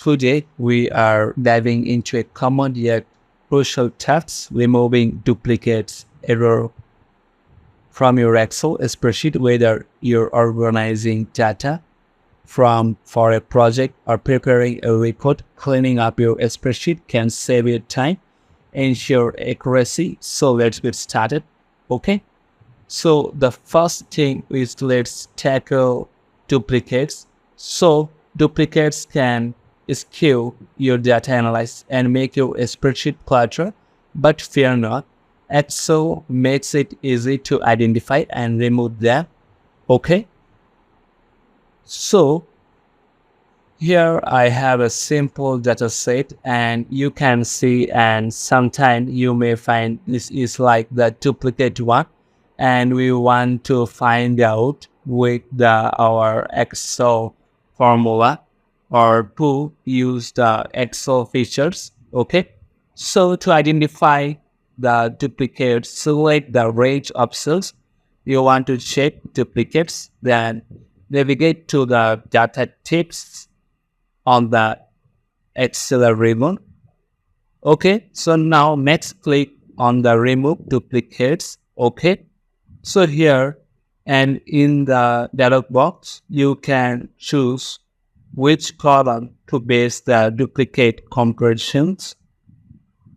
Today, we are diving into a common yet crucial task, removing duplicates, error from your Excel spreadsheet, whether you're organizing data from for a project or preparing a report. Cleaning up your spreadsheet can save you time, ensure accuracy. So let's get started. Okay. So the first thing is let's tackle duplicates. So duplicates can skew your data analysis and make your spreadsheet clutter, but fear not. Excel makes it easy to identify and remove them. Okay. So here I have a simple data set and you can see, and sometimes you may find this is like the duplicate one, and we want to find out with our Excel formula or to use the Excel features. Okay. So to identify the duplicates, select the range of cells you want to check duplicates, then navigate to the data tips on the Excel ribbon. Okay, so now next click on the remove duplicates. Okay, so here and in the dialog box, you can choose which column to base the duplicate comparisons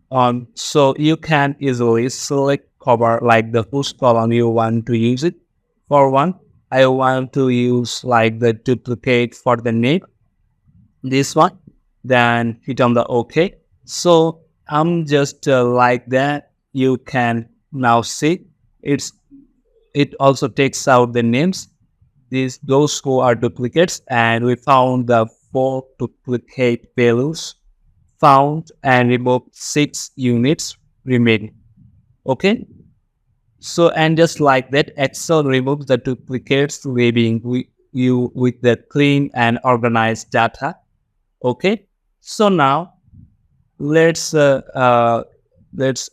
on. So you can easily select cover like the first column you want to use it. For one, I want to use like the duplicate for the name, this one, then hit on the OK. So I'm just like that. You can now see it also takes out the names, those who are duplicates, and we found the 4 duplicate values found and removed 6 units remaining. Okay. So, and just like that, Excel removes the duplicates, leaving you with the clean and organized data. Okay. So now let's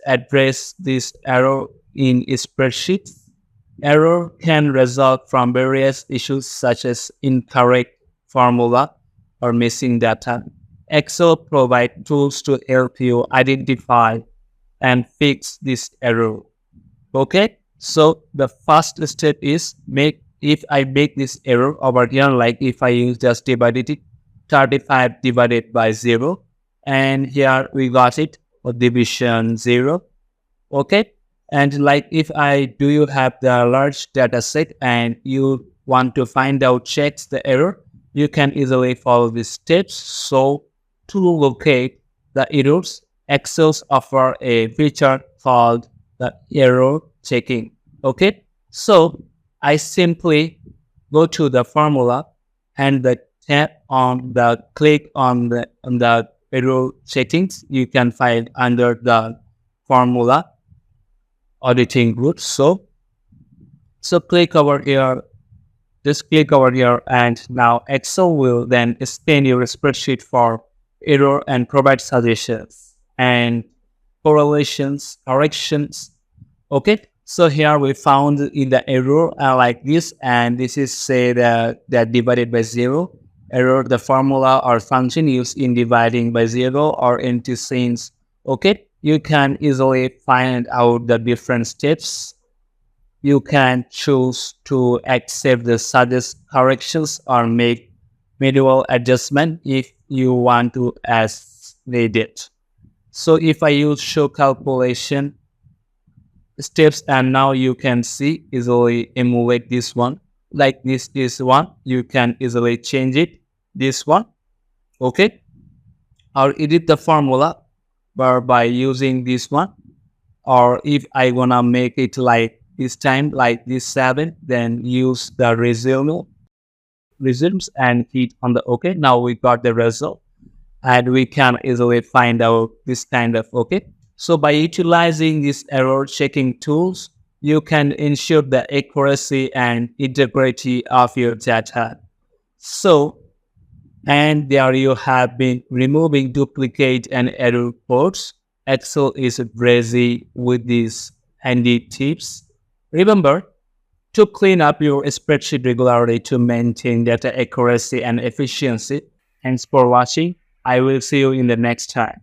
address this error in a spreadsheet. Error can result from various issues such as incorrect formula or missing data. Excel provides tools to help you identify and fix this error. Okay, so the first step is if I make this error over here, like if I use just divided it 35 divided by 0, and here we got it for division 0. Okay, and like if you have the large data set and you want to find out checks the error, you can easily follow these steps. So to locate the errors, Excel offer a feature called the error checking. Okay, so I simply go to the formula and click on the error settings. You can find under the formula auditing group. So click over here. Just click over here, and now Excel will then scan your spreadsheet for error and provide suggestions and correlations, corrections. Okay, so here we found in the error like this, and this is say that divided by 0 error, the formula or function used in dividing by 0 or empty signs. Okay, you can easily find out the different steps. You can choose to accept the suggest corrections or make manual adjustment if you want to as needed. So if I use show calculation steps, and now you can see easily emulate this one like this one, you can easily change it this one. Okay, or edit the formula by using this one, or if I wanna make it like this time like this 7, then use the resumes and hit on the OK. Now we got the result, and we can easily find out this kind of OK. So by utilizing these error checking tools, you can ensure the accuracy and integrity of your data. So, and there you have been removing duplicate and error reports. Excel is busy with these handy tips. Remember to clean up your spreadsheet regularly to maintain data accuracy and efficiency. Thanks for watching. I will see you in the next time.